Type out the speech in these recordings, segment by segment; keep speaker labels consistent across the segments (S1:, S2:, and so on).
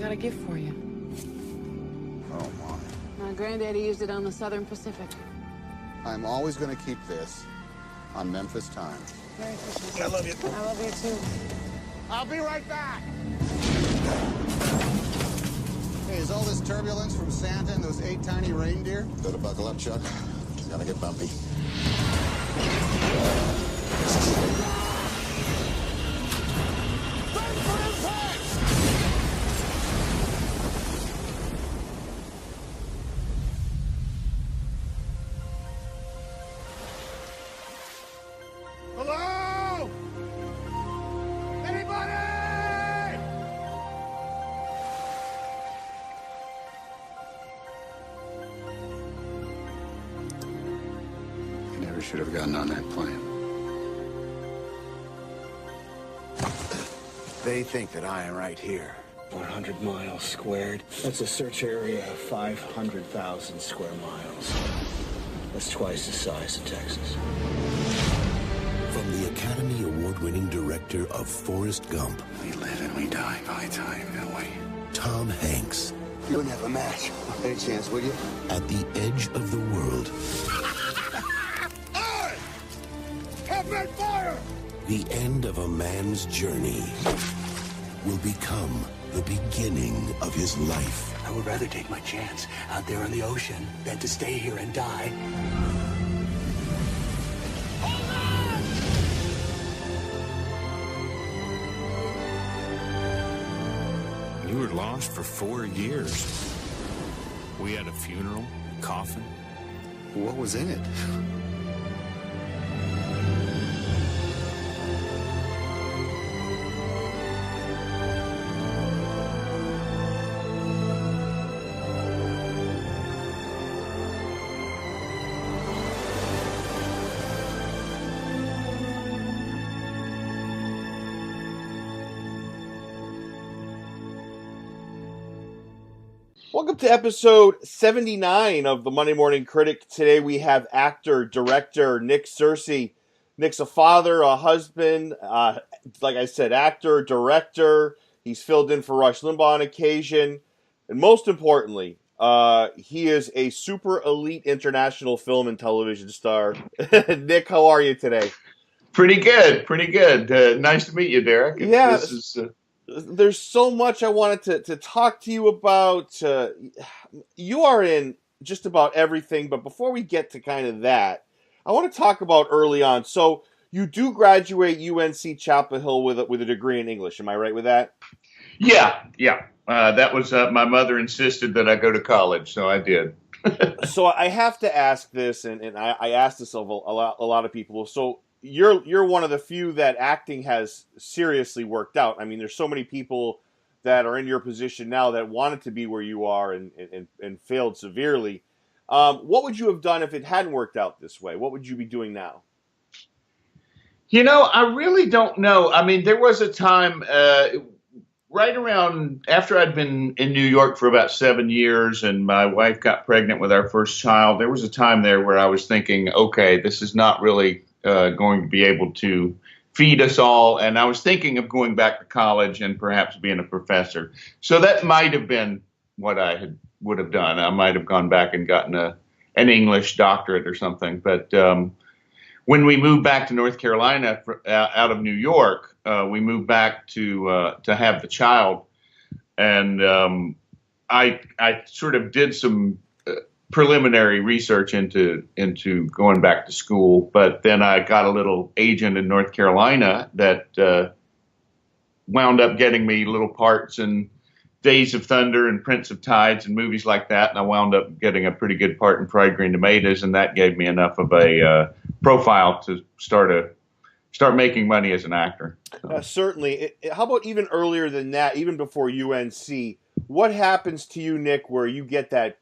S1: got a gift for you.
S2: Oh, my.
S1: My granddaddy used it on the Southern Pacific.
S2: I'm always going to keep this on Memphis time.
S1: Merry Christmas.
S2: I love you.
S1: I love you, too.
S2: I'll be right back. Hey, is all this turbulence from Santa and those 8 tiny reindeer? Better buckle up, Chuck. It's gonna get bumpy. Hello? Anybody? You never should have gotten on that plane.
S3: They think that I am right here.
S4: 100 miles squared. That's a search area of 500,000 square miles. That's twice the size of Texas.
S5: From the Academy Award-winning director of Forrest Gump,
S2: We live and we die by time, don't we?
S5: Tom Hanks,
S3: You wouldn't have a match. Any chance, would you?
S5: at the edge of the world,
S2: I have made fire!
S5: the end of a man's journey will become the beginning of his life.
S4: I would rather take my chance out there in the ocean than to stay here and die.
S6: You were lost for 4 years. We had a funeral, coffin.
S2: What was in it?
S7: Welcome to episode 79 of the Monday Morning Critic. Today we have actor, director Nick Searcy. Nick's a father, a husband, like I said, actor, director. He's filled in for Rush Limbaugh on occasion. And most importantly, he is a super elite international film and television star. Nick, how are you today?
S8: Pretty good, pretty good. Nice to meet you, Derek.
S7: Yeah.
S8: This is,
S7: There's so much I wanted to talk to you about. You are in just about everything, but before we get to kind of that, I want to talk about early on. So you do graduate UNC Chapel Hill with a degree in English. Am I right with that?
S8: yeah. That was my mother insisted that I go to college, so I did.
S7: So I have to ask this, and I asked this of a lot of people. So you're one of the few that acting has seriously worked out. I mean, there's so many people that are in your position now that wanted to be where you are and failed severely. What would you have done if it hadn't worked out this way? What would you be doing now?
S8: You know, I really don't know. I mean, there was a time right around after I'd been in New York for about 7 years and my wife got pregnant with our first child. There was a time there where I was thinking, okay, this is not really going to be able to feed us all. And I was thinking of going back to college and perhaps being a professor. So that might have been what I would have done. I might have gone back and gotten an English doctorate or something. But when we moved back to North Carolina out of New York, we moved back to have the child. And I sort of did some preliminary research into going back to school, but then I got a little agent in North Carolina that wound up getting me little parts in Days of Thunder and Prince of Tides and movies like that, and I wound up getting a pretty good part in Fried Green Tomatoes, and that gave me enough of a profile to start making money as an actor. So.
S7: Certainly. How about even earlier than that, even before UNC? What happens to you, Nick, where you get that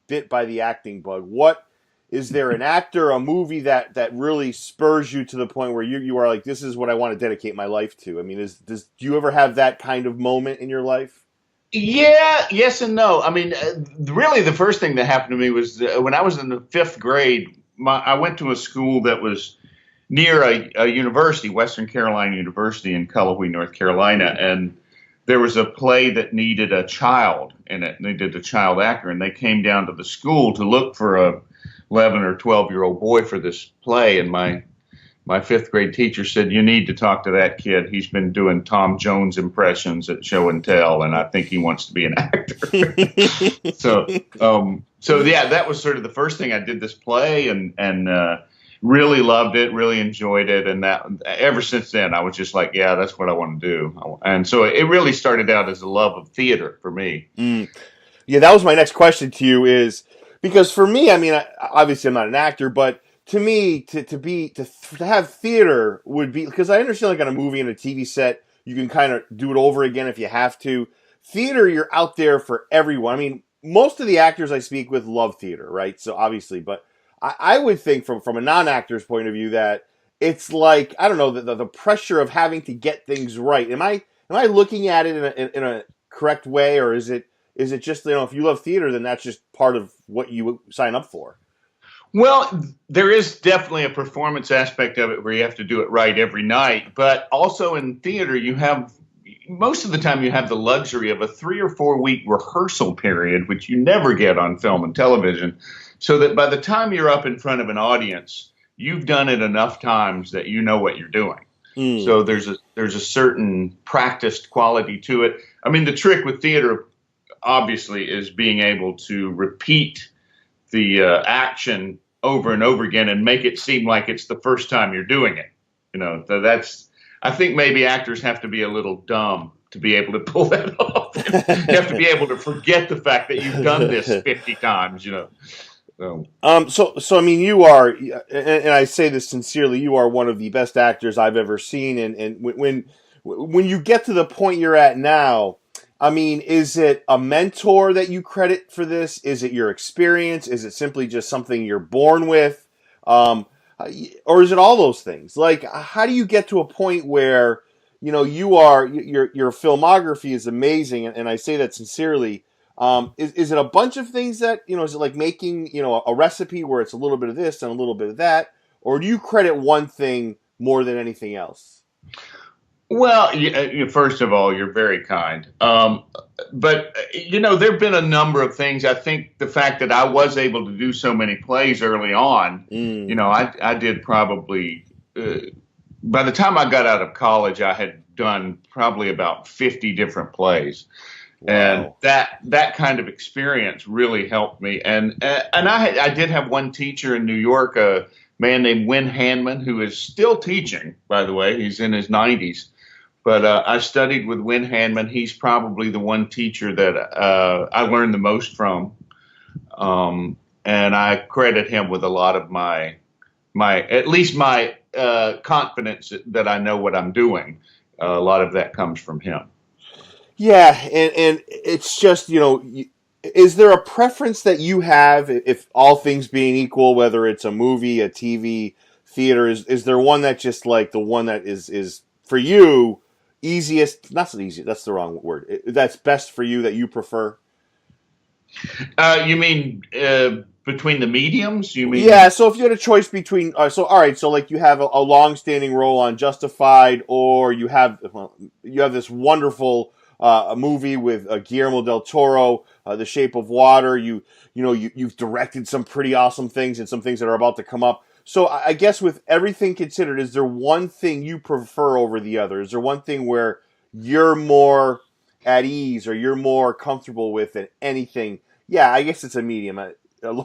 S7: bit by the acting bug? What is there an actor, a movie that really spurs you to the point where you are like, this is what I want to dedicate my life to? I mean, do you ever have that kind of moment in your life?
S8: Yeah, yes and no. I mean, really the first thing that happened to me was when I was in the 5th grade, I went to a school that was near a university, Western Carolina University in Cullowhee, North Carolina, and there was a play that needed a child in it, needed a child actor, and they came down to the school to look for a 11 or 12-year-old boy for this play. And my fifth grade teacher said, "You need to talk to that kid. He's been doing Tom Jones impressions at show and tell, and I think he wants to be an actor." So yeah, that was sort of the first thing I did, this play, and really loved it, really enjoyed it. And that ever since then, I was just like, yeah, that's what I want to do. And so it really started out as a love of theater for me.
S7: Yeah, that was my next question to you, is because for me, I mean, obviously I'm not an actor, but to me, to have theater would be, because I understand like on a movie and a TV set, you can kind of do it over again if you have to. Theater, you're out there for everyone. I mean, most of the actors I speak with love theater, right? So obviously, but I would think from a non-actor's point of view that it's like, I don't know, the pressure of having to get things right. Am I looking at it in a correct way, or is it just, you know, if you love theater, then that's just part of what you sign up for?
S8: Well, there is definitely a performance aspect of it where you have to do it right every night. But also in theater, most of the time you have the luxury of a 3 or 4 week rehearsal period, which you never get on film and television. So that by the time you're up in front of an audience, you've done it enough times that you know what you're doing. So there's a certain practiced quality to it. I mean, the trick with theater, obviously, is being able to repeat the action over and over again and make it seem like it's the first time you're doing it. You know, I think maybe actors have to be a little dumb to be able to pull that off. You have to be able to forget the fact that you've done this 50 times, you know.
S7: So I mean, you are, and I say this sincerely, you are one of the best actors I've ever seen. And when you get to the point you're at now, I mean, is it a mentor that you credit for this? Is it your experience? Is it simply just something you're born with? Or is it all those things? Like, how do you get to a point where, you know, your filmography is amazing, and I say that sincerely. Is it a bunch of things that, you know, is it like making, you know, a recipe where it's a little bit of this and a little bit of that? Or do you credit one thing more than anything else?
S8: Well, first of all, you're very kind. But, you know, there have been a number of things. I think the fact that I was able to do so many plays early on, you know, I did probably, by the time I got out of college, I had done probably about 50 different plays. Wow. And that kind of experience really helped me. And I did have one teacher in New York, a man named Win Hanman, who is still teaching, by the way. He's in his 90s. But I studied with Win Hanman. He's probably the one teacher that I learned the most from. And I credit him with a lot of my at least my confidence that I know what I'm doing. A lot of that comes from him.
S7: Yeah, and it's just, you know, is there a preference that you have, if all things being equal, whether it's a movie, a TV, theater, is there one that just like the one that is for you easiest, not so easy, that's the wrong word, that's best for you, that you prefer?
S8: You mean between the mediums? You mean?
S7: Yeah, so if you had a choice between, so like you have a long-standing role on Justified, or you have this wonderful a movie with Guillermo del Toro, The Shape of Water. You've directed some pretty awesome things and some things that are about to come up. So I guess with everything considered, is there one thing you prefer over the other? Is there one thing where you're more at ease or you're more comfortable with than anything? Yeah, I guess it's a medium.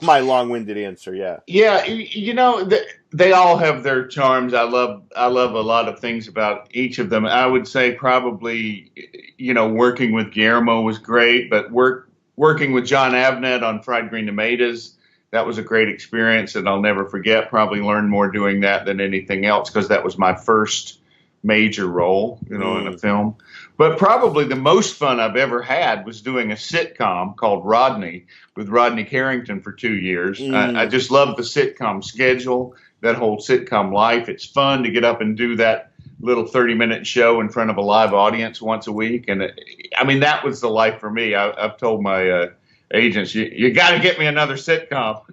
S7: My long-winded answer, yeah.
S8: Yeah, you know, they all have their charms. I love a lot of things about each of them. I would say probably, you know, working with Guillermo was great, but working with John Avnet on Fried Green Tomatoes, that was a great experience that I'll never forget. Probably learned more doing that than anything else, because that was my first major role, you know, in a film. But probably the most fun I've ever had was doing a sitcom called Rodney with Rodney Carrington for 2 years. I just love the sitcom schedule, that whole sitcom life. It's fun to get up and do that little 30-minute show in front of a live audience once a week. And I mean, that was the life for me. I've told my agents, you got to get me another sitcom.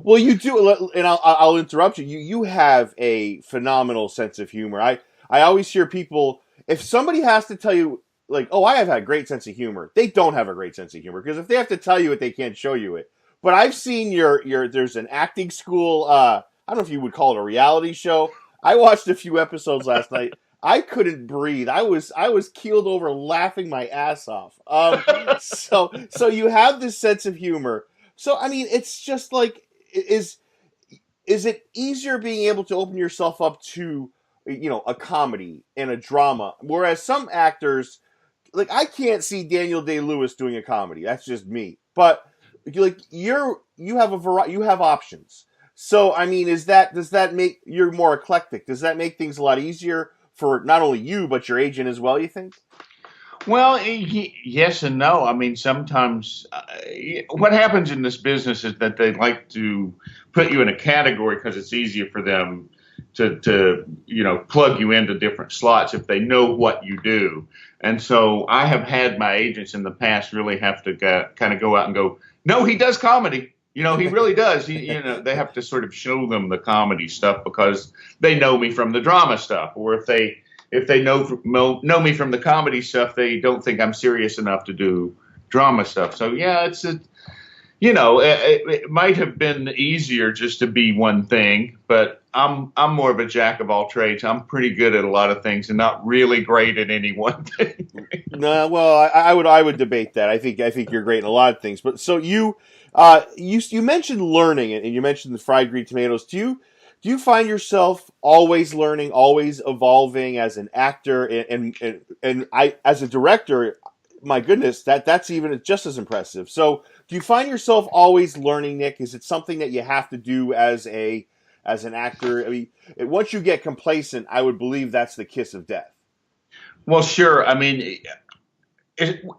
S7: Well, you do, and I'll interrupt you. You have a phenomenal sense of humor. I always hear people, if somebody has to tell you, like, oh, I have had a great sense of humor. They don't have a great sense of humor because if they have to tell you it, they can't show you it. But I've seen there's an acting school. I don't know if you would call it a reality show. I watched a few episodes last night. I couldn't breathe. I was keeled over laughing my ass off. So you have this sense of humor. So I mean, it's just like is it easier being able to open yourself up to a comedy and a drama, whereas some actors, like I can't see Daniel Day-Lewis doing a comedy. That's just me. But like you have you have options. So I mean, does that make you're more eclectic? Does that make things a lot easier for not only you but your agent as well? You think?
S8: Well, yes and no. I mean, sometimes what happens in this business is that they like to put you in a category because it's easier for them to plug you into different slots if they know what you do. And so I have had my agents in the past really have to kind of go out and go, no, he does comedy. He really does. They have to sort of show them the comedy stuff because they know me from the drama stuff. Or if they know me from the comedy stuff, they don't think I'm serious enough to do drama stuff. So yeah, it might have been easier just to be one thing, but I'm more of a jack of all trades. I'm pretty good at a lot of things and not really great at any one thing.
S7: No, well, I would debate that. I think you're great in a lot of things. But so you mentioned learning and you mentioned the fried green tomatoes. Do you find yourself always learning, always evolving as an actor and I as a director? My goodness, that's even just as impressive. So, do you find yourself always learning, Nick? Is it something that you have to do as an actor? I mean, once you get complacent, I would believe that's the kiss of death.
S8: Well, sure. I mean,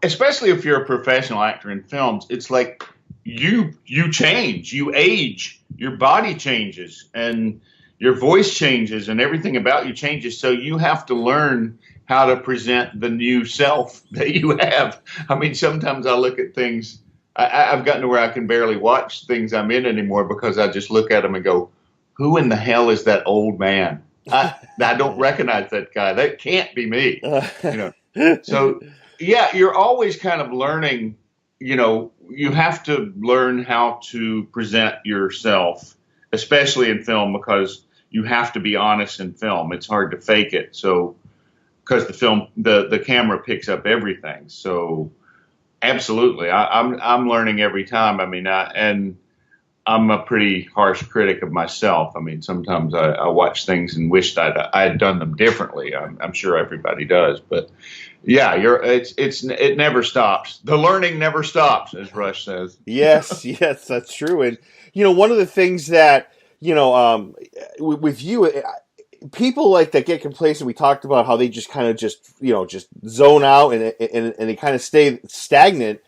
S8: especially if you're a professional actor in films, it's like you change, you age, your body changes, and your voice changes, and everything about you changes. So you have to learn how to present the new self that you have. I mean, sometimes I look at things. I've gotten to where I can barely watch things I'm in anymore because I just look at them and go, who in the hell is that old man? I don't recognize that guy. That can't be me. So yeah, you're always kind of learning, you have to learn how to present yourself, especially in film, because you have to be honest in film. It's hard to fake it. So, because the camera picks up everything. So absolutely. I'm learning every time. I mean, and I'm a pretty harsh critic of myself. I mean, sometimes I watch things and wished I had done them differently. I'm sure everybody does, but yeah, it never stops. The learning never stops, as Rush says.
S7: Yes, that's true. And one of the things that with you, people like that get complacent. We talked about how they just kind of just zone out and they kind of stay stagnant.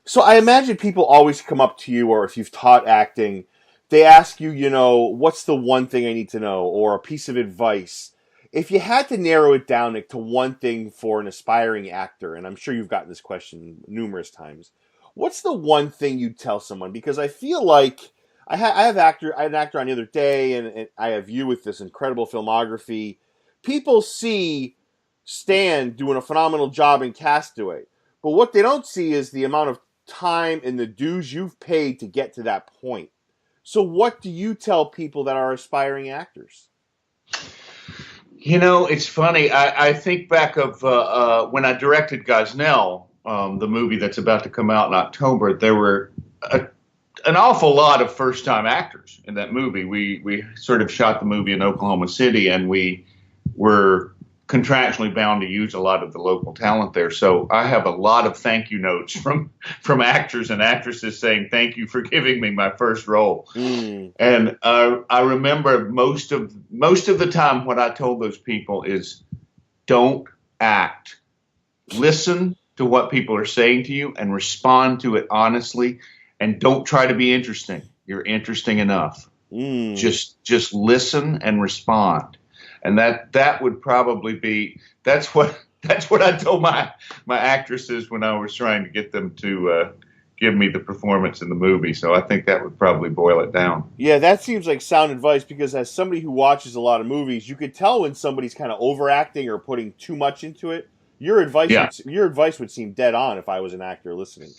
S7: So I imagine people always come up to you, or if you've taught acting, they ask you, what's the one thing I need to know, or a piece of advice. If you had to narrow it down, Nick, to one thing for an aspiring actor, and I'm sure you've gotten this question numerous times, what's the one thing you'd tell someone? Because I feel like I had an actor on the other day, and I have you with this incredible filmography. People see Stan doing a phenomenal job in Castaway, but what they don't see is the amount of time and the dues you've paid to get to that point. So what do you tell people that are aspiring actors?
S8: It's funny. I think back of when I directed Gosnell, the movie that's about to come out in October. There were an awful lot of first-time actors in that movie. We sort of shot the movie in Oklahoma City, and we were contractually bound to use a lot of the local talent there. So I have a lot of thank you notes from actors and actresses saying thank you for giving me my first role. And I remember most of the time what I told those people is don't act. Listen to what people are saying to you and respond to it honestly, and don't try to be interesting. You're interesting enough. Just listen and respond. And that would probably be that's what I told my actresses when I was trying to get them to give me the performance in the movie. So I think that would probably boil it down.
S7: Yeah, that seems like sound advice, because as somebody who watches a lot of movies, you could tell when somebody's kind of overacting or putting too much into it. Your advice,
S8: Yeah.
S7: your advice would seem dead on if I was an actor listening.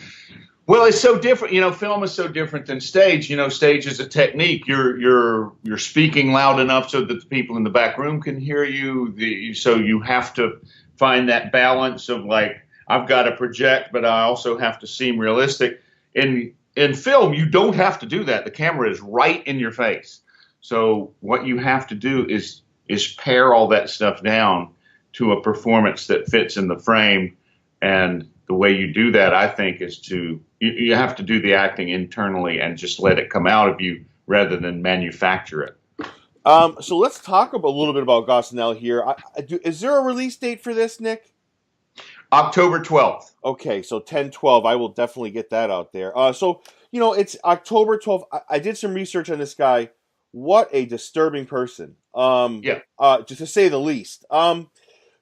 S8: Well, it's so different. Film is so different than stage. Stage is a technique. You're speaking loud enough so that the people in the back room can hear you. So you have to find that balance of like, I've got to project, but I also have to seem realistic. In film, you don't have to do that. The camera is right in your face. So what you have to do is pare all that stuff down to a performance that fits in the frame. And the way you do that, I think, is you have to do the acting internally and just let it come out of you rather than manufacture it.
S7: So let's talk a little bit about Gosnell here. Is there a release date for this, Nick?
S8: October 12th.
S7: Okay, so 10/12. I will definitely get that out there. So, it's October 12th. I did some research on this guy. What a disturbing person. Just to say the least.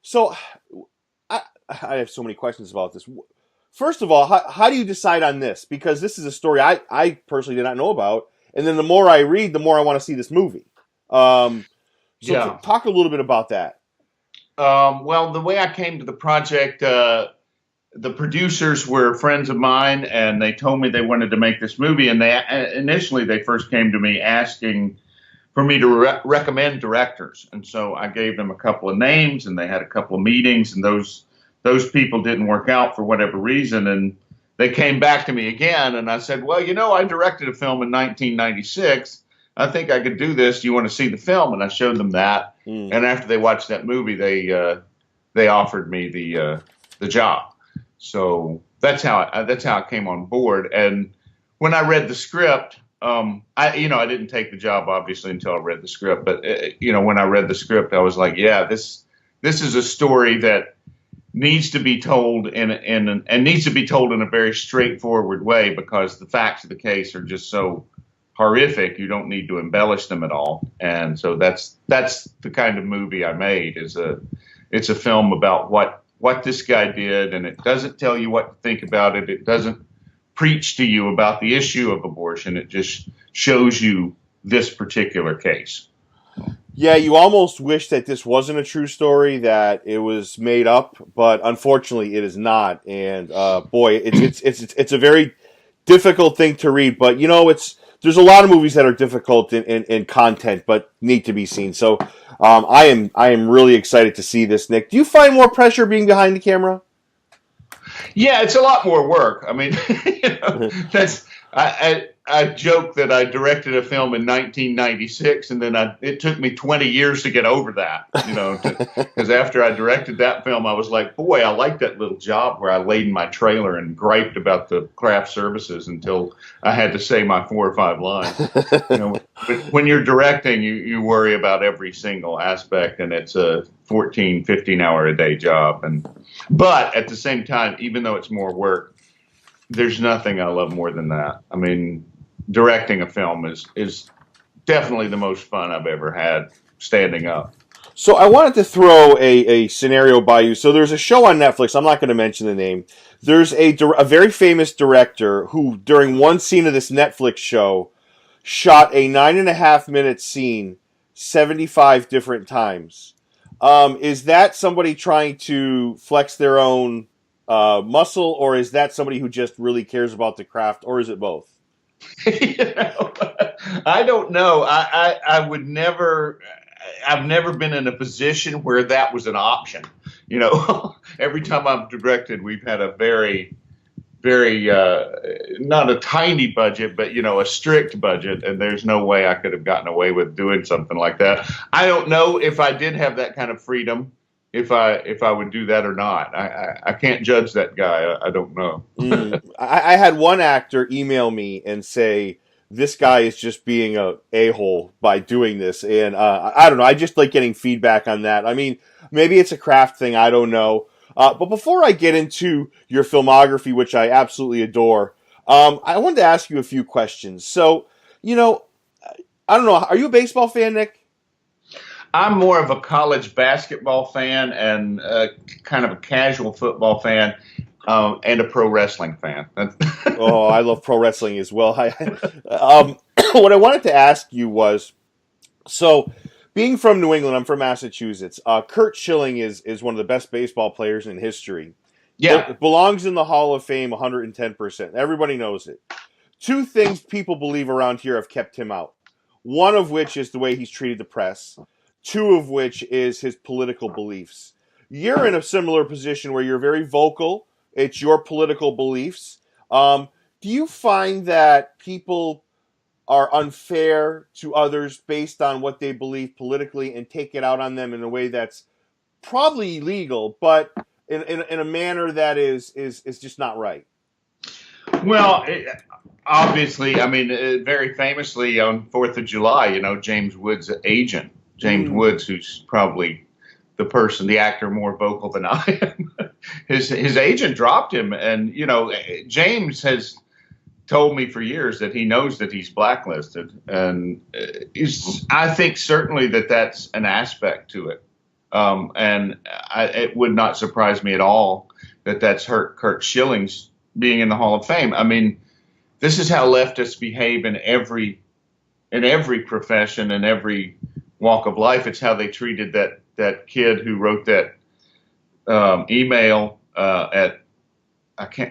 S7: So I have so many questions about this. First of all, how do you decide on this? Because this is a story I personally did not know about. And then the more I read, the more I want to see this movie. Talk a little bit about that.
S8: Well, the way I came to the project, the producers were friends of mine, and they told me they wanted to make this movie. And initially they first came to me asking for me to recommend directors. And so I gave them a couple of names, and they had a couple of meetings, and those people didn't work out for whatever reason. And they came back to me again, and I said, well, I directed a film in 1996. I think I could do this. Do you want to see the film? And I showed them that. And after they watched that movie, they offered me the job. So that's how I came on board. And when I read the script, I didn't take the job obviously until I read the script. But when I read the script, I was like, yeah, this is a story that needs to be told and needs to be told in a very straightforward way, because the facts of the case are just so horrific. You don't need to embellish them at all. And so that's the kind of movie I made. It's a film about what this guy did, and it doesn't tell you what to think about it. It doesn't preach to you about the issue of abortion. It just shows you this particular case.
S7: Yeah, you almost wish that this wasn't a true story, that it was made up, but unfortunately it is not. And boy, it's a very difficult thing to read. But there's a lot of movies that are difficult in content, but need to be seen. So I am really excited to see this, Nick. Do you find more pressure being behind the camera?
S8: Yeah, it's a lot more work. I mean, I joke that I directed a film in 1996, and then it took me 20 years to get over that, because after I directed that film, I was like, boy, I like that little job where I laid in my trailer and griped about the craft services until I had to say my 4 or 5 lines. But when you're directing, you worry about every single aspect, and it's a 14, 15-hour-a-day job. But at the same time, even though it's more work, there's nothing I love more than that. I mean, directing a film is definitely the most fun I've ever had standing up.
S7: So I wanted to throw a scenario by you. So there's a show on Netflix. I'm not going to mention the name. There's a very famous director who, during one scene of this Netflix show, shot a 9.5-minute scene 75 different times. Is that somebody trying to flex their own muscle, or is that somebody who just really cares about the craft, or is it both?
S8: I don't know. I would never. I've never been in a position where that was an option. Every time I've directed, we've had a very, very not a tiny budget, but a strict budget, and there's no way I could have gotten away with doing something like that. I don't know if I did have that kind of freedom, if I would do that or not. I can't judge that guy. I don't know.
S7: I had one actor email me and say, this guy is just being a-hole by doing this. And I don't know. I just like getting feedback on that. I mean, maybe it's a craft thing. I don't know. But before I get into your filmography, which I absolutely adore, I wanted to ask you a few questions. So, I don't know. Are you a baseball fan, Nick?
S8: I'm more of a college basketball fan and kind of a casual football fan. And a pro wrestling fan.
S7: Oh, I love pro wrestling as well. What I wanted to ask you was, so, being from New England, I'm from Massachusetts. Curt Schilling is one of the best baseball players in history.
S8: Yeah.
S7: Belongs in the Hall of Fame 110%. Everybody knows it. Two things people believe around here have kept him out. One of which is the way he's treated the press. Two of which is his political beliefs. You're in a similar position where you're very vocal. It's your political beliefs. Do you find that people are unfair to others based on what they believe politically and take it out on them in a way that's probably illegal, but in a manner that is just not right?
S8: Well, obviously, I mean, very famously on 4th of July, you know, James Woods' agent, James Woods, who's probably the actor more vocal than I am, his agent dropped him. And, you know, James has told me for years that he knows that he's blacklisted. And I think certainly that's an aspect to it. And it would not surprise me at all that that's hurt Curt Schilling's being in the Hall of Fame. I mean, this is how leftists behave in every profession and every walk of life. It's how they treated that kid who wrote that email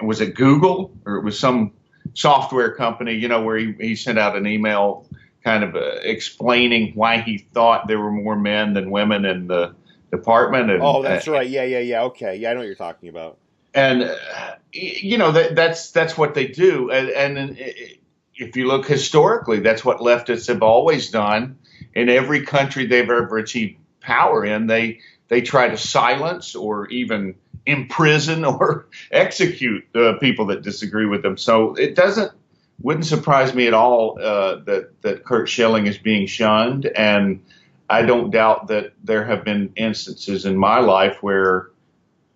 S8: was it Google, or it was some software company, you know, where he sent out an email kind of explaining why he thought there were more men than women in the department. And,
S7: that's right. Yeah. Okay. Yeah, I know what you're talking about.
S8: And you know, that's what they do. And if you look historically, that's what leftists have always done in every country they've ever achieved power in. They try to silence or even imprison or execute people that disagree with them. So it wouldn't surprise me at all that Curt Schilling is being shunned. And I don't doubt that there have been instances in my life where,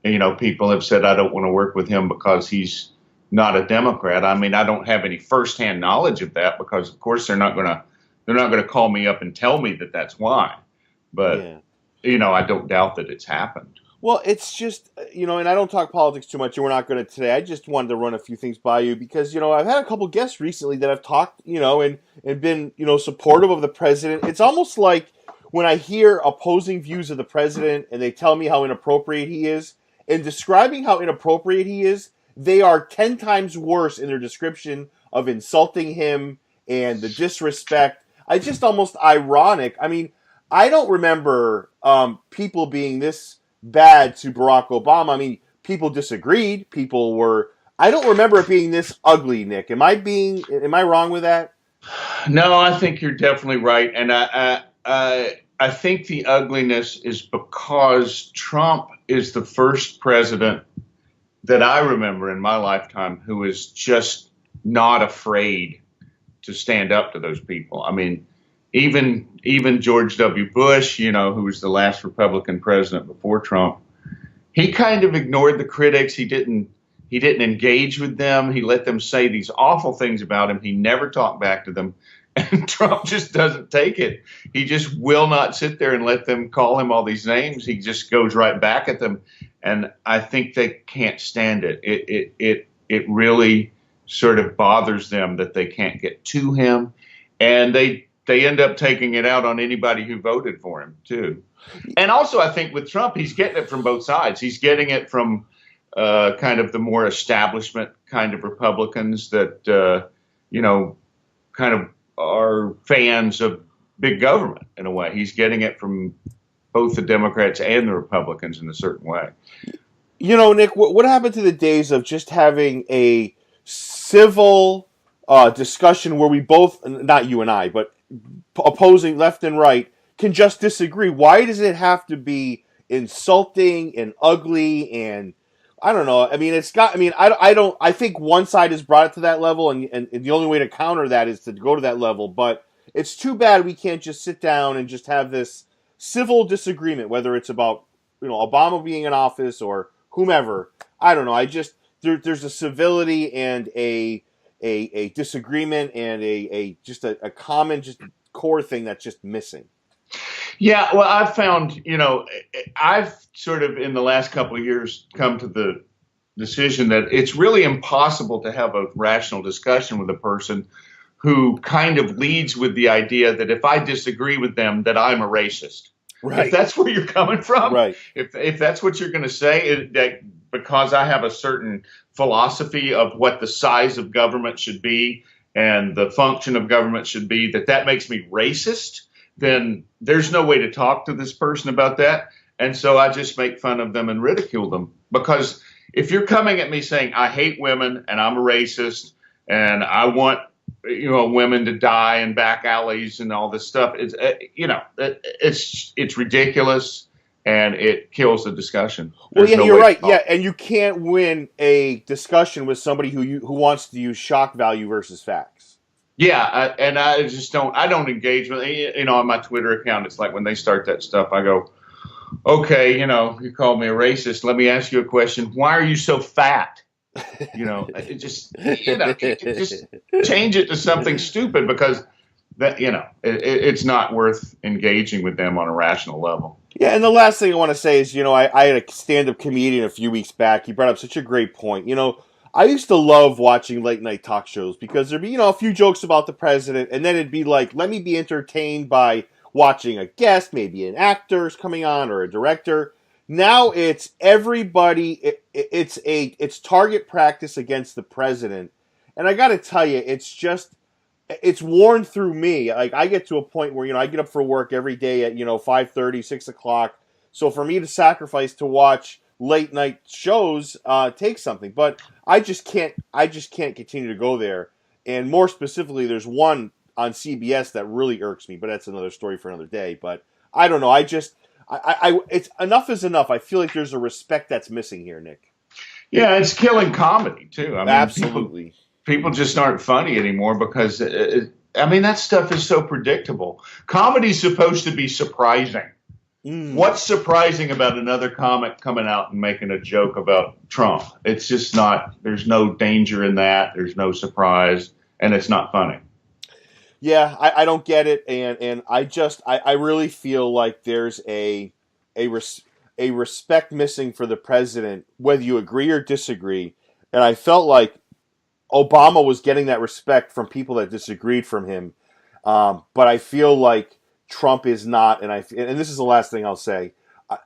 S8: you know, people have said, I don't want to work with him because he's not a Democrat. I mean, I don't have any firsthand knowledge of that because, of course, they're not going to call me up and tell me that that's why. But, you know, I don't doubt that it's happened.
S7: Well, it's just, you know, and I don't talk politics too much, and we're not going to today. I just wanted to run a few things by you because, you know, I've had a couple guests recently that have talked, you know, and been, you know, supportive of the president. It's almost like when I hear opposing views of the president and they tell me how inappropriate he is, and describing how inappropriate he is, they are 10 times worse in their description of insulting him and the disrespect. I just almost ironic. I mean, I don't remember people being this bad to Barack Obama. I mean, people disagreed. I don't remember it being this ugly, Nick. Am I wrong with that?
S8: No, I think you're definitely right. And I think the ugliness is because Trump is the first president that I remember in my lifetime who is just not afraid to stand up to those people. I mean, even George W. Bush, you know, who was the last Republican president before Trump, he kind of ignored the critics. He didn't engage with them. He let them say these awful things about him. He never talked back to them. And Trump just doesn't take it. He just will not sit there and let them call him all these names. He just goes right back at them. And I think they can't stand it. It really sort of bothers them that they can't get to him. And they end up taking it out on anybody who voted for him, too. And also, I think with Trump, he's getting it from both sides. He's getting it from kind of the more establishment kind of Republicans that, you know, kind of are fans of big government in a way. He's getting it from both the Democrats and the Republicans in a certain way.
S7: You know, Nick, what happened to the days of just having a civil discussion where we both, not you and I, but opposing left and right, can just disagree? Why does it have to be insulting and ugly and I don't know. I mean, I think one side has brought it to that level, and the only way to counter that is to go to that level. But it's too bad we can't just sit down and just have this civil disagreement, whether it's about, you know, Obama being in office or whomever. I don't know. There's a civility and a disagreement and a common, just core thing that's just missing.
S8: Yeah, well, I've found, you know, I've sort of in the last couple of years come to the decision that it's really impossible to have a rational discussion with a person who kind of leads with the idea that if I disagree with them, that I'm a racist.
S7: Right.
S8: If that's where you're coming from,
S7: right.
S8: If that's what you're going to say, that because I have a certain philosophy of what the size of government should be and the function of government should be, that makes me racist, then there's no way to talk to this person about that. And so I just make fun of them and ridicule them. Because if you're coming at me saying I hate women and I'm a racist and I want women to die in back alleys and all this stuff, it's ridiculous and it kills the discussion.
S7: Well, yeah, you're right. Yeah, and you can't win a discussion with somebody who wants to use shock value versus facts.
S8: Yeah, I just don't. I don't engage with on my Twitter account. It's like when they start that stuff, I go, okay, you called me a racist. Let me ask you a question. Why are you so fat? Just change it to something stupid, because that it's not worth engaging with them on a rational level.
S7: Yeah, and the last thing I want to say is, I had a stand-up comedian a few weeks back. He brought up such a great point. I used to love watching late-night talk shows because there'd be, a few jokes about the president, and then it'd be like, let me be entertained by watching a guest, maybe an actor's coming on or a director. Now it's everybody. It's target practice against the president, and I got to tell you, it's worn through me. Like, I get to a point where I get up for work every day at 5:30, 6 o'clock. So for me to sacrifice to watch late night shows takes something. But I just can't continue to go there. And more specifically, there's one on CBS that really irks me, but that's another story for another day. But I don't know. It's enough is enough. I feel like there's a respect that's missing here, Nick.
S8: Yeah, it's killing comedy too. I mean,
S7: absolutely.
S8: People just aren't funny anymore because that stuff is so predictable. Comedy's supposed to be surprising. What's surprising about another comic coming out and making a joke about Trump? It's just not. There's no danger in that. There's no surprise, and it's not funny.
S7: Yeah, I don't get it, and I really feel like there's a respect missing for the president, whether you agree or disagree. And I felt like Obama was getting that respect from people that disagreed from him, but I feel like Trump is not. And this is the last thing I'll say.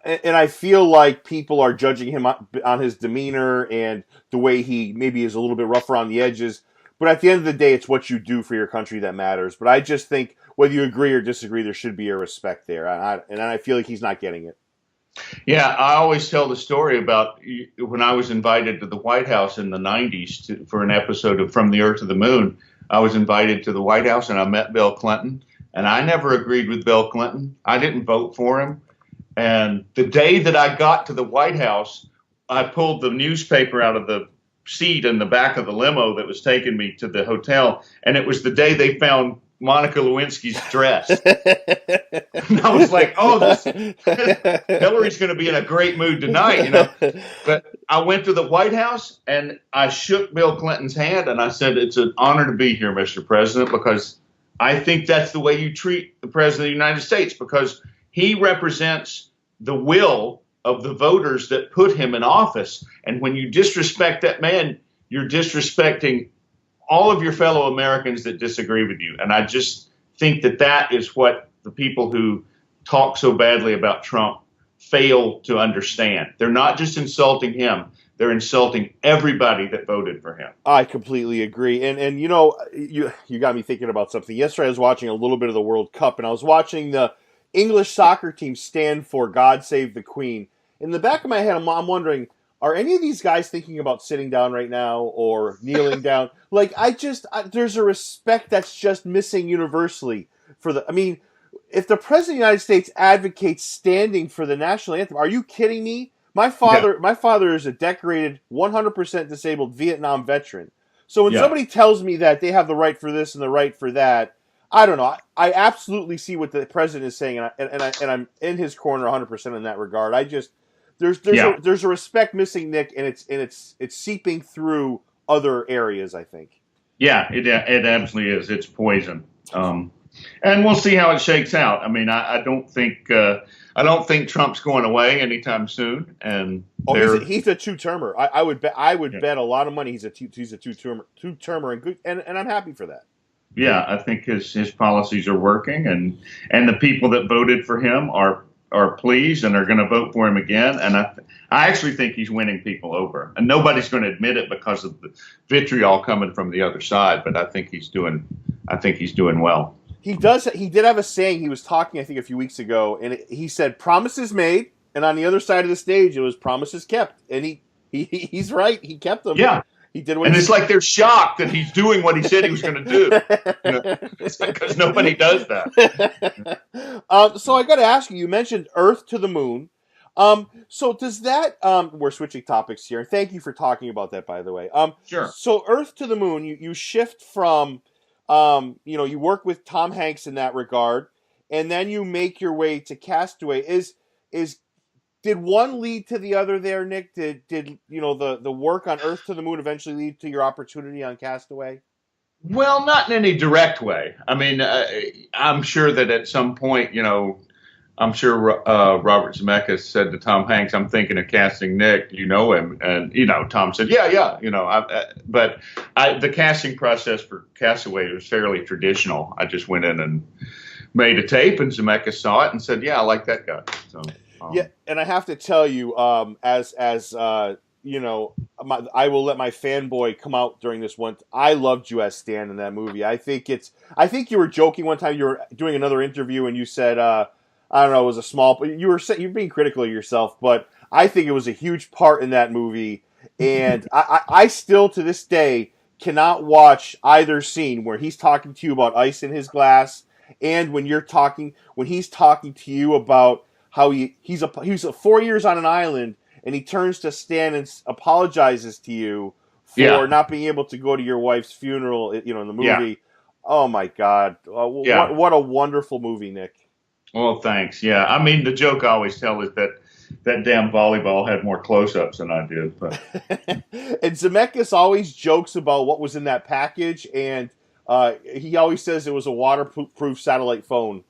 S7: And I feel like people are judging him on his demeanor and the way he maybe is a little bit rough around the edges. But at the end of the day, it's what you do for your country that matters. But I just think whether you agree or disagree, there should be a respect there. And I feel like he's not getting it.
S8: Yeah, I always tell the story about when I was invited to the White House in the 90s for an episode of From the Earth to the Moon. I was invited to the White House and I met Bill Clinton. And I never agreed with Bill Clinton. I didn't vote for him. And the day that I got to the White House, I pulled the newspaper out of the seat in the back of the limo that was taking me to the hotel. And it was the day they found Monica Lewinsky's dress. And I was like, Hillary's going to be in a great mood tonight, But I went to the White House and I shook Bill Clinton's hand and I said, it's an honor to be here, Mr. President, because I think that's the way you treat the President of the United States, because he represents the will of the voters that put him in office. And when you disrespect that man, you're disrespecting all of your fellow Americans that disagree with you. And I just think that is what the people who talk so badly about Trump fail to understand. They're not just insulting him. They're insulting everybody that voted for him.
S7: I completely agree. And you got me thinking about something. Yesterday I was watching a little bit of the World Cup, and I was watching the English soccer team stand for God Save the Queen. In the back of my head, I'm wondering, are any of these guys thinking about sitting down right now or kneeling down? Like, there's a respect that's just missing universally if the President of the United States advocates standing for the national anthem, are you kidding me? My father is a decorated, 100% disabled Vietnam veteran. So when somebody tells me that they have the right for this and the right for that, I don't know. I absolutely see what the president is saying, and I'm in his corner 100% in that regard. There's a respect missing, Nick, and it's seeping through other areas, I think.
S8: Yeah, it absolutely is. It's poison. And we'll see how it shakes out. I mean, I don't think Trump's going away anytime soon. And
S7: he's a two-termer. I would bet a lot of money he's a two-termer, and I'm happy for that.
S8: Yeah, I think his policies are working, and the people that voted for him are pleased and are going to vote for him again. And I actually think he's winning people over, and nobody's going to admit it because of the vitriol coming from the other side. But I think he's doing well.
S7: He does. He did have a saying. He was talking, I think, a few weeks ago, and he said, "Promises made," and on the other side of the stage, it was "promises kept." And he's right. He kept them.
S8: Yeah.
S7: He did what
S8: and
S7: he
S8: it's like they're shocked that he's doing what he said he was going to do. It's because nobody does that.
S7: So I got to ask you. You mentioned Earth to the Moon. So does that? We're switching topics here. Thank you for talking about that, by the way.
S8: Sure.
S7: So Earth to the Moon, you shift from, you work with Tom Hanks in that regard, and then you make your way to Castaway. Did one lead to the other there, Nick? Did the work on Earth to the Moon eventually lead to your opportunity on Castaway?
S8: Well, not in any direct way. I mean, I'm sure that at some point, I'm sure Robert Zemeckis said to Tom Hanks, "I'm thinking of casting Nick. You know him?" And Tom said, "Yeah." But the casting process for Castaway was fairly traditional. I just went in and made a tape, and Zemeckis saw it and said, "Yeah, I like that guy." So.
S7: Yeah, and I have to tell you, I will let my fanboy come out during this one. I loved you as Stan in that movie. I think you were joking one time. You were doing another interview and you said, I don't know, it was a small. You're being critical of yourself, but I think it was a huge part in that movie. And I still to this day cannot watch either scene where he's talking to you about ice in his glass, and when he's talking to you about how he's 4 years on an island, and he turns to Stan and apologizes to you for not being able to go to your wife's funeral, in the movie. Yeah. Oh my God. What a wonderful movie, Nick.
S8: Well, thanks. Yeah. I mean, the joke I always tell is that damn volleyball had more close-ups than I did. But.
S7: And Zemeckis always jokes about what was in that package, and he always says it was a waterproof satellite phone.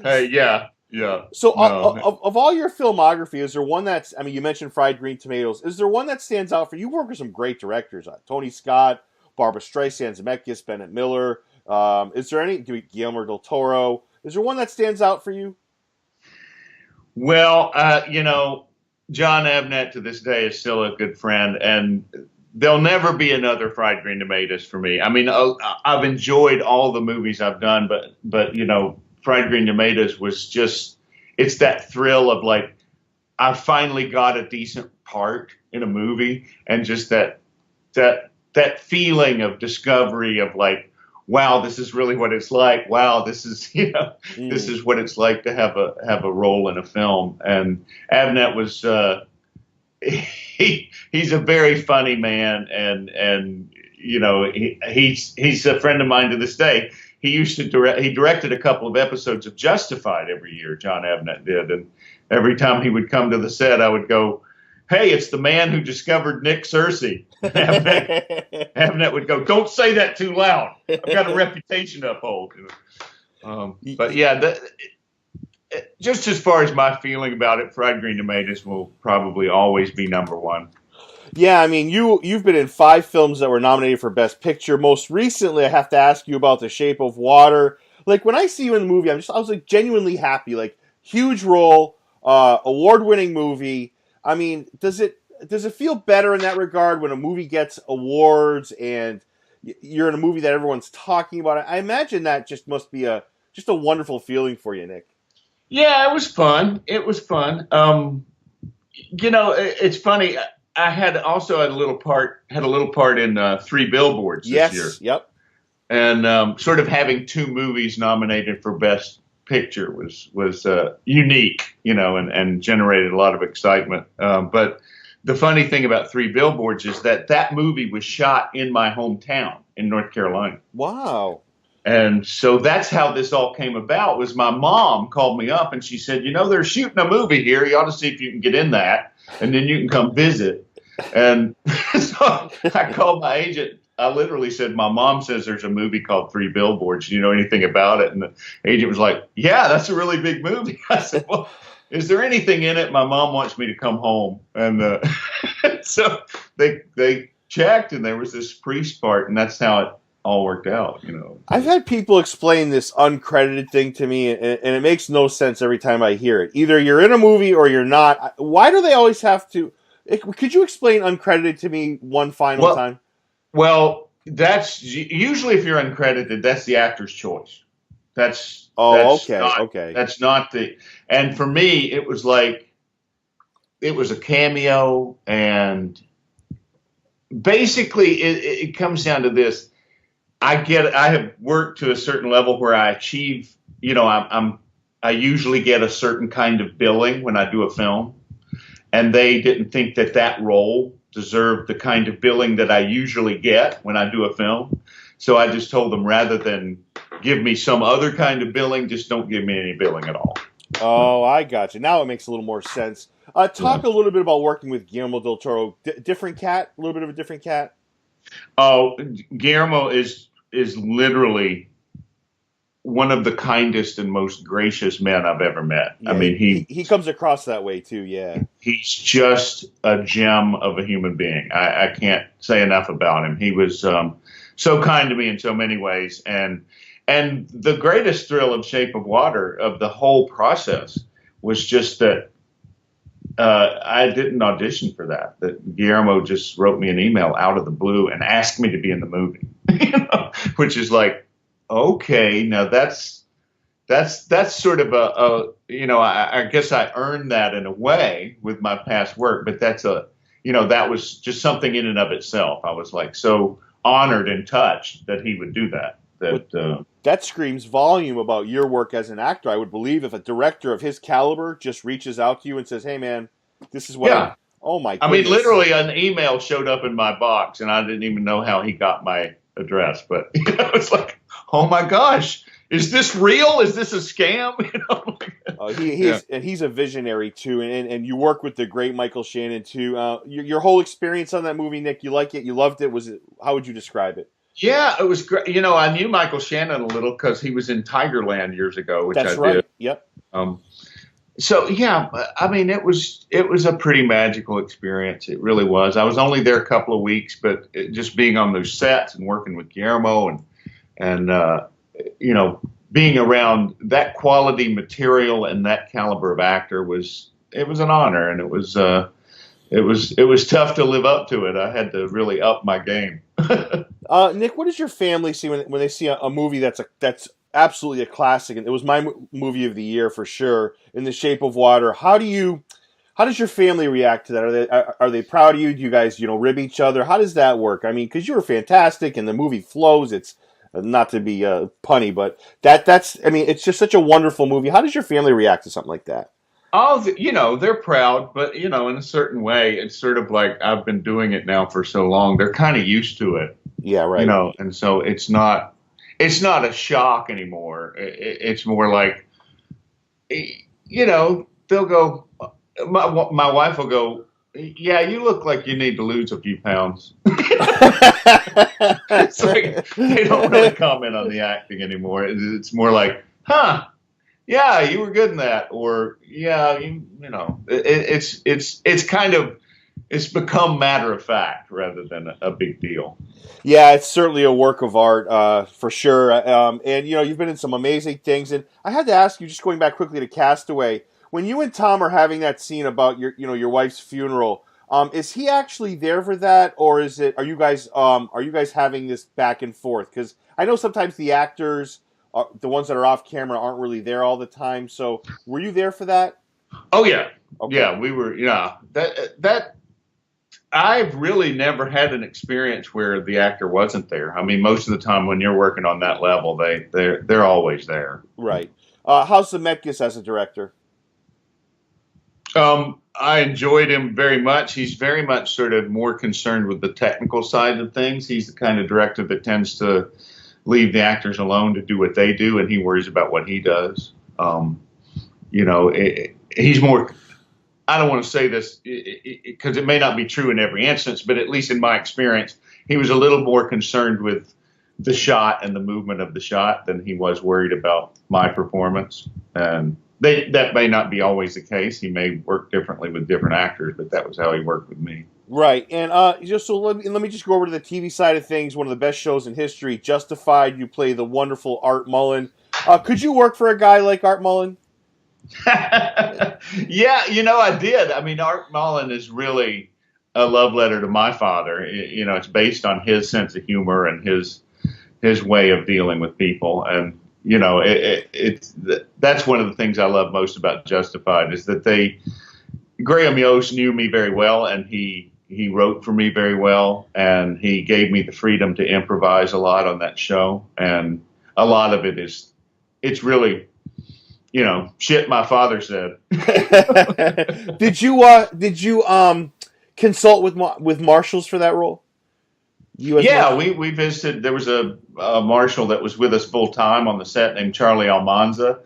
S8: Yeah.
S7: So, of all your filmography, is there one that's? I mean, you mentioned Fried Green Tomatoes. Is there one that stands out for you? You work with some great directors: Tony Scott, Barbara Streisand, Zemeckis, Bennett Miller. Is there any Guillermo del Toro? Is there one that stands out for you?
S8: Well, John Avnet to this day is still a good friend, and there'll never be another Fried Green Tomatoes for me. I mean, I've enjoyed all the movies I've done, but Fried Green Tomatoes was just, it's that thrill of like, I finally got a decent part in a movie, and just that feeling of discovery of like, wow, this is really what it's like. Wow, this is this is what it's like to have a role in a film. And Avnet was he's a very funny man, and he's a friend of mine to this day. He directed a couple of episodes of Justified every year. John Avnet did, and every time he would come to the set, I would go, "Hey, it's the man who discovered Nick Searcy." Avnet would go, "Don't say that too loud. I've got a reputation to uphold." But yeah, just as far as my feeling about it, Fried Green Tomatoes will probably always be number one.
S7: Yeah, I mean, you've been in 5 films that were nominated for Best Picture. Most recently, I have to ask you about The Shape of Water. Like, when I see you in the movie, I was like genuinely happy. Like, huge role, award-winning movie. I mean, does it feel better in that regard when a movie gets awards and you're in a movie that everyone's talking about? I imagine that just must be just a wonderful feeling for you, Nick.
S8: Yeah, it was fun. It's funny. I had a little part in Three Billboards this year.
S7: Yep.
S8: And sort of having 2 movies nominated for Best Picture was unique, and generated a lot of excitement. But the funny thing about Three Billboards is that movie was shot in my hometown in North Carolina.
S7: Wow.
S8: And so that's how this all came about. Was my mom called me up and she said, they're shooting a movie here. You ought to see if you can get in that, and then you can come visit. And so I called my agent. I literally said, "My mom says there's a movie called Three Billboards. Do you know anything about it?" And the agent was like, "Yeah, that's a really big movie." I said, "Well, is there anything in it? My mom wants me to come home." And so they checked, and there was this priest part, and that's how it all worked out.
S7: I've had people explain this uncredited thing to me, and it makes no sense every time I hear it. Either you're in a movie or you're not. Why do they always have to? Could you explain uncredited to me one final time?
S8: Well, that's usually, if you're uncredited, that's the actor's choice. That's
S7: okay.
S8: That's not the. And for me, it was like it was a cameo, and basically, it comes down to this. I have worked to a certain level where I achieve. I usually get a certain kind of billing when I do a film, and they didn't think that role deserved the kind of billing that I usually get when I do a film. So I just told them, rather than give me some other kind of billing, just don't give me any billing at all.
S7: Oh, I got you. Now it makes a little more sense. Talk a little bit about working with Guillermo del Toro. Different cat? A little bit of a different cat?
S8: Oh, Guillermo is literally one of the kindest and most gracious men I've ever met.
S7: Yeah,
S8: I mean,
S7: he comes across that way too. Yeah,
S8: he's just a gem of a human being. I can't say enough about him. He was so kind to me in so many ways, and the greatest thrill of Shape of Water, of the whole process, was just that I didn't audition for that. That Guillermo just wrote me an email out of the blue and asked me to be in the movie, which is like, okay, now that's sort of I guess I earned that in a way with my past work, but that was just something in and of itself. I was like so honored and touched that he would do that.
S7: That screams volume about your work as an actor. I would believe if a director of his caliber just reaches out to you and says, "Hey, man, this is what."
S8: Yeah.
S7: Oh my goodness.
S8: I mean, literally, an email showed up in my box, and I didn't even know how he got my address. But it's like, oh my gosh, is this real? Is this a scam?
S7: He's a visionary too, and you work with the great Michael Shannon too. Your whole experience on that movie, Nick, you like it? You loved it? How would you describe it?
S8: Yeah, it was great. I knew Michael Shannon a little because he was in Tigerland years ago, which
S7: That's
S8: I
S7: right.
S8: did.
S7: Yep.
S8: So yeah, I mean, it was a pretty magical experience. It really was. I was only there a couple of weeks, but just being on those sets and working with Guillermo and being around that quality material and that caliber of actor was an honor, and it was tough to live up to it. I had to really up my game.
S7: Nick, what does your family see when they see a movie that's absolutely a classic? And it was my movie of the year for sure, In the Shape of Water. How does your family react to that? Are they proud of you? Do you guys rib each other? How does that work? I mean, because you were fantastic and the movie flows. It's not to be punny, but it's just such a wonderful movie. How does your family react to something like that?
S8: Oh, they're proud, but in a certain way, it's sort of like I've been doing it now for so long. They're kind of used to it.
S7: Yeah, right.
S8: And so it's not a shock anymore. It's more like, they'll go. My wife will go, "Yeah, you look like you need to lose a few pounds." It's like they don't really comment on the acting anymore. It's more like, "Huh, yeah, you were good in that," or "Yeah, it's kind of." It's become matter of fact rather than a big deal.
S7: Yeah, it's certainly a work of art for sure. And you've been in some amazing things. And I had to ask you, just going back quickly to Castaway, when you and Tom are having that scene about your wife's funeral, is he actually there for that, or are you guys having this back and forth? Because I know sometimes the actors, the ones that are off camera, aren't really there all the time. So were you there for that?
S8: Oh yeah,
S7: okay.
S8: Yeah, we were. Yeah, that. I've really never had an experience where the actor wasn't there. I mean, most of the time when you're working on that level, they're always there.
S7: Right. How's Zemeckis as a director?
S8: I enjoyed him very much. He's very much sort of more concerned with the technical side of things. He's the kind of director that tends to leave the actors alone to do what they do, and he worries about what he does. He's more. I don't want to say this because it may not be true in every instance, but at least in my experience, he was a little more concerned with the shot and the movement of the shot than he was worried about my performance. And that may not be always the case. He may work differently with different actors, but that was how he worked with me.
S7: Right, and just so let me just go over to the TV side of things. One of the best shows in history, Justified. You play the wonderful Art Mullen. Could you work for a guy like Art Mullen?
S8: Yeah, I did. I mean, Art Mullen is really a love letter to my father. It's based on his sense of humor and his way of dealing with people. And, that's one of the things I love most about Justified is that Graham Yost knew me very well, and he wrote for me very well, and he gave me the freedom to improvise a lot on that show. And a lot of it's really, shit my father said.
S7: Did you consult with marshals for that role?
S8: We visited. There was a marshal that was with us full time on the set named Charlie Almanza,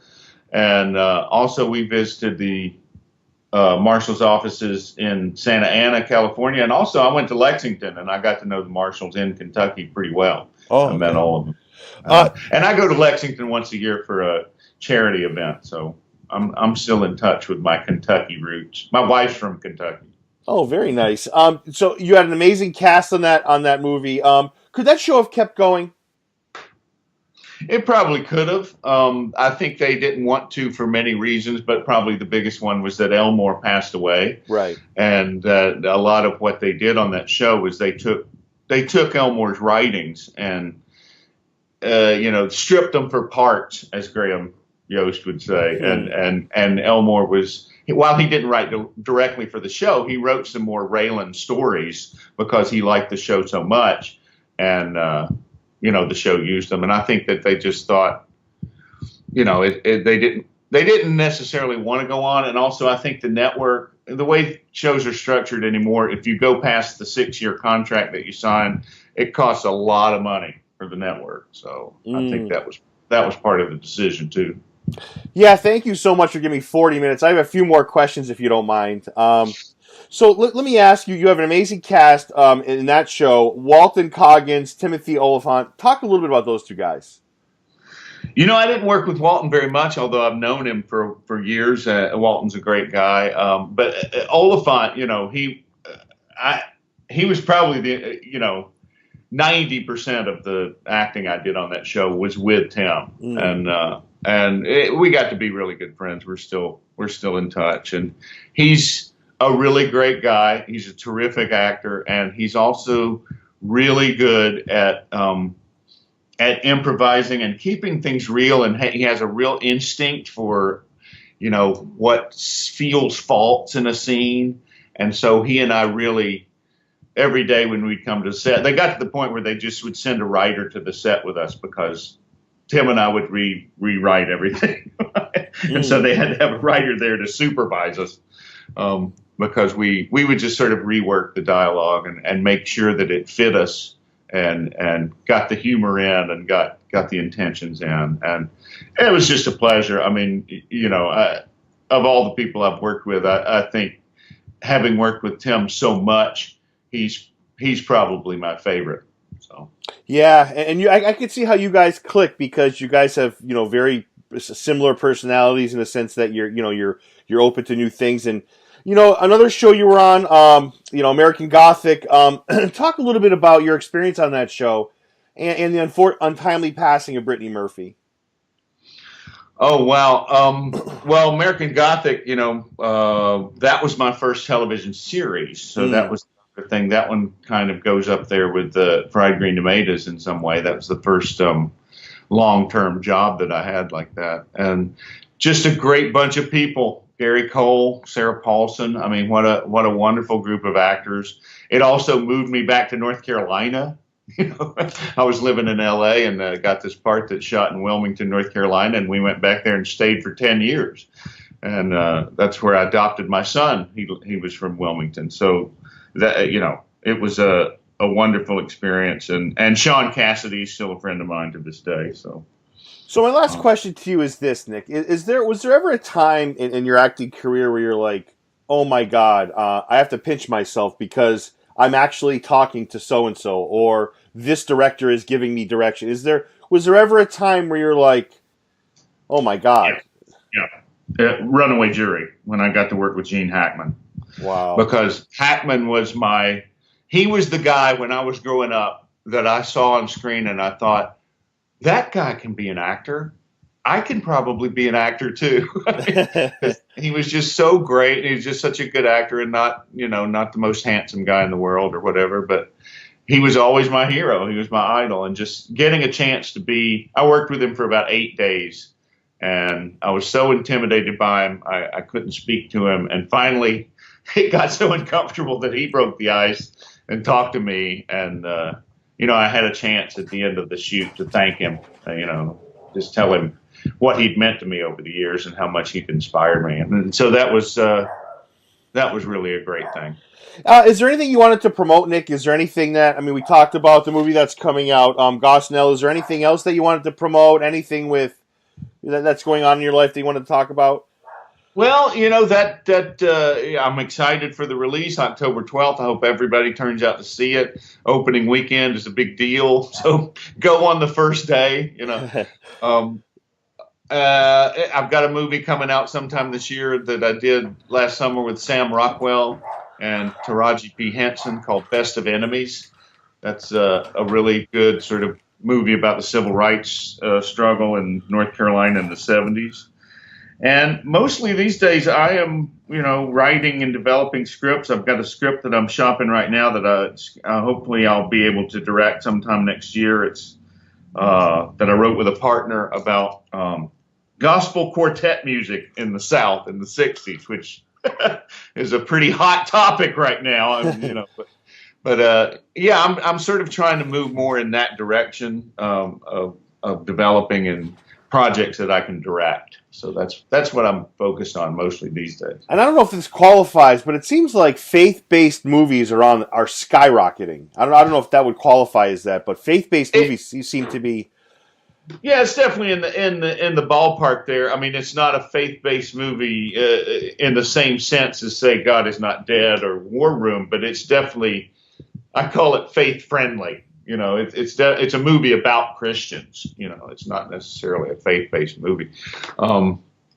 S8: and also we visited the marshal's offices in Santa Ana, California, and also I went to Lexington and I got to know the marshals in Kentucky pretty well. I met all of them, and I go to Lexington once a year for a charity event, so I'm still in touch with my Kentucky roots. My wife's from Kentucky.
S7: Oh, very nice. So you had an amazing cast on that movie. Could that show have kept going?
S8: It probably could have. I think they didn't want to for many reasons, but probably the biggest one was that Elmore passed away.
S7: Right.
S8: And a lot of what they did on that show was they took Elmore's writings and stripped them for parts, as Graham Yost would say. Mm-hmm. And Elmore was, while he didn't write directly for the show, he wrote some more Raylan stories because he liked the show so much. And the show used them, and I think that they just thought, they didn't necessarily want to go on, and also I think the network, the way shows are structured anymore, if you go past the 6-year contract that you sign, it costs a lot of money for the network. So I think that was part of the decision too.
S7: Yeah, thank you so much for giving me 40 minutes. I have a few more questions if you don't mind. So let me ask you, you have an amazing cast in that show, Walton Coggins, Timothy Oliphant. Talk a little bit about those two guys.
S8: I didn't work with Walton very much, although I've known him for years. Walton's a great guy. But Oliphant, he was probably the, 90% of the acting I did on that show was with Tim. And we got to be really good friends. We're still in touch, and he's a really great guy. He's a terrific actor, and he's also really good at improvising and keeping things real. And he has a real instinct for, what feels false in a scene. And so he and I really, every day when we'd come to set, they got to the point where they just would send a writer to the set with us because Tim and I would rewrite everything. And so they had to have a writer there to supervise us. Because we would just sort of rework the dialogue and make sure that it fit us and got the humor in and got the intentions in. And it was just a pleasure. I mean, of all the people I've worked with, I think having worked with Tim so much, he's probably my favorite. So
S7: yeah, and I could see how you guys click because you guys have very similar personalities in the sense that you're open to new things. And another show you were on, American Gothic. Talk a little bit about your experience on that show and the untimely passing of Brittany Murphy.
S8: Oh, wow. Well, American Gothic, that was my first television series. So that was the thing. That one kind of goes up there with the Fried Green Tomatoes in some way. That was the first long-term job that I had like that. And just a great bunch of people. Gary Cole, Sarah Paulson. I mean, what a wonderful group of actors. It also moved me back to North Carolina. I was living in L.A. and got this part that shot in Wilmington, North Carolina, and we went back there and stayed for 10 years. And that's where I adopted my son. He was from Wilmington. So that it was a wonderful experience. And Sean Cassidy is still a friend of mine to this day.
S7: So my last question to you is this, Nick. Was there ever a time in your acting career where you're like, oh my God, I have to pinch myself because I'm actually talking to so-and-so, or this director is giving me direction? Was there ever a time where you're like, oh my God?
S8: Yeah. Runaway Jury, when I got to work with Gene Hackman.
S7: Wow.
S8: Because Hackman was he was the guy when I was growing up that I saw on screen and I thought, that guy can be an actor. I can probably be an actor too. He was just so great. He was just such a good actor, and not the most handsome guy in the world or whatever, but he was always my hero. He was my idol. And just getting a chance I worked with him for about 8 days, and I was so intimidated by him. I couldn't speak to him. And finally it got so uncomfortable that he broke the ice and talked to me. And, I had a chance at the end of the shoot to thank him, just tell him what he'd meant to me over the years and how much he'd inspired me. And so that was really a great thing.
S7: Is there anything you wanted to promote, Nick? Is there anything we talked about the movie that's coming out, Gosnell. Is there anything else that you wanted to promote? Anything that's going on in your life that you wanted to talk about?
S8: Well, I'm excited for the release, October 12th. I hope everybody turns out to see it. Opening weekend is a big deal, so go on the first day. I've got a movie coming out sometime this year that I did last summer with Sam Rockwell and Taraji P. Henson called Best of Enemies. That's a really good sort of movie about the civil rights struggle in North Carolina in the 70s. And mostly these days I am, writing and developing scripts. I've got a script that I'm shopping right now that hopefully I'll be able to direct sometime next year. It's that I wrote with a partner about gospel quartet music in the South in the 60s, which is a pretty hot topic right now. I'm sort of trying to move more in that direction of developing and projects that I can direct. So that's what I'm focused on mostly these days.
S7: And I don't know if this qualifies, but it seems like faith-based movies are skyrocketing. I don't know if that would qualify as that, but faith-based movies seem to be.
S8: Yeah, it's definitely in the ballpark there. I mean, it's not a faith-based movie in the same sense as, say, God Is Not Dead or War Room, but it's definitely, I call it faith-friendly. It's a movie about Christians. It's not necessarily a faith-based movie.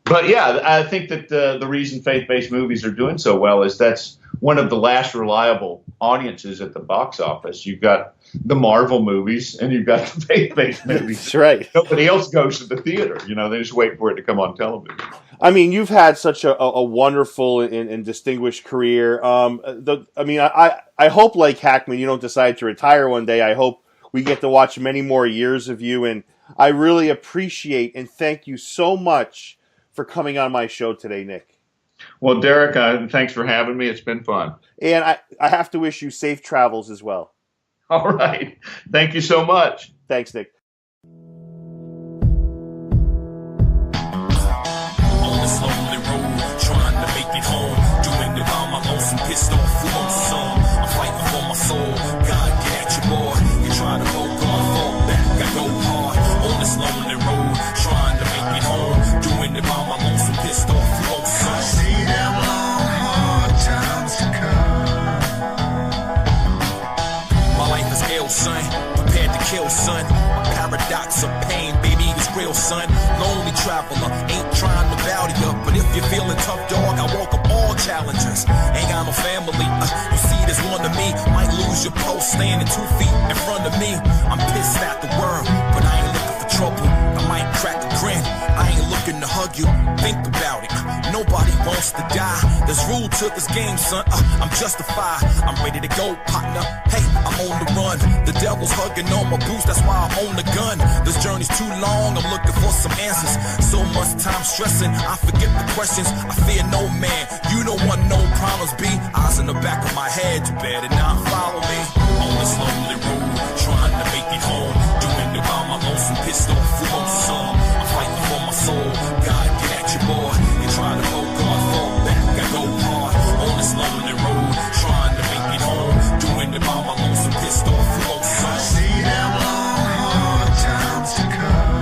S8: But yeah, I think that the reason faith-based movies are doing so well is that's one of the last reliable audiences at the box office. You've got the Marvel movies and you've got the faith-based movies.
S7: That's right.
S8: Nobody else goes to the theater. They just wait for it to come on television.
S7: I mean, you've had such a wonderful and distinguished career. I hope, like Hackman, you don't decide to retire one day. I hope we get to watch many more years of you, and I really appreciate and thank you so much for coming on my show today, Nick.
S8: Well, Derek, thanks for having me. It's been fun.
S7: And I have to wish you safe travels as well.
S8: All right. Thank you so much.
S7: Thanks, Nick.
S9: Pissed off, who wants some? I'm fighting for my soul. God, get at you, boy. You try to go, God, fall back. I go hard on this lonely road, trying to make it home. Doing it by my lonesome, pissed off, who wants some? I see them long, hard times to come. My life is ill, son. Prepared to kill, son. A paradox of pain, baby, it's real, son. Lonely traveler, ain't trying to bout you up. But if you're feeling tough, dog, I walk up all challenges. Ain't got no family, you see there's one of me. Might lose your post standing 2 feet in front of me. I'm pissed at the world, but I ain't looking for trouble. I might crack a grin, I ain't looking to hug you. Think about it, nobody wants to die. There's rule to this game, son, I'm justified. I'm ready to go, partner, hey, I'm on the run. The devil's hugging on my boots, that's why I own the gun. This journey's too long, I'm looking for some answers. So much time stressing, I forget the questions. I fear no man, you don't want no problems, be eyes in the back of my head, you better not follow me. On this lonely road, trying to make it home. Doing it by my lonesome, pissed off, who wants some? I'm fighting for my soul, God, get at you, boy. You try to go, God, fall back, I go hard. On this lonely road, trying to make it home. Doing it by my lonesome, pissed off, who wants some? I see them long, hard times to come.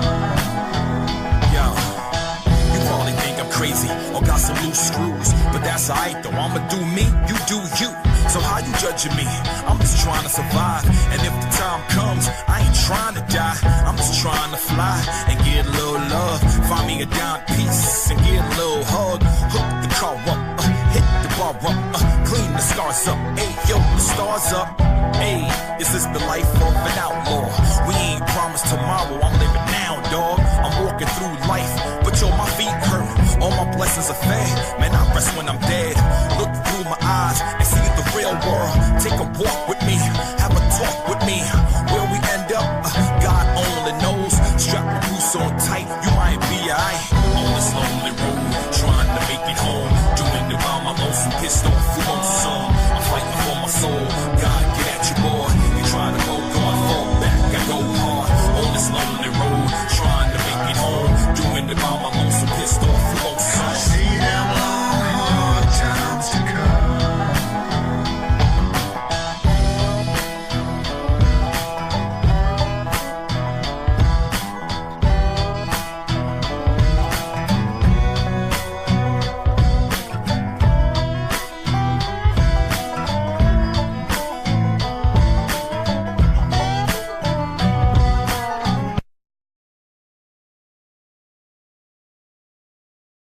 S9: Yo, you probably think I'm crazy or got some loose screws, but that's alright though, I'ma do me, you do you. So how you judging me? I'm just trying to survive, and if the time comes, I ain't trying to die. I'm just trying to fly and get a little love. Find me a down piece and get a little hug. Hook the car up, hit the bar up, bars up. Hey, yo, the stars up. Hey, this is the life of an outlaw. We ain't promised tomorrow, I'm living now, dog. I'm walking through life, but yo, my feet hurt. All my blessings are fed, man, I rest when I'm dead. Look through my eyes and see the real world. Take a walk with me, have a talk with me. Where we end up, God only knows. Strap your goose on tight, you might be alright. On this lonely road, trying to make it home. Doing it by my lonesome, pissed off, who won't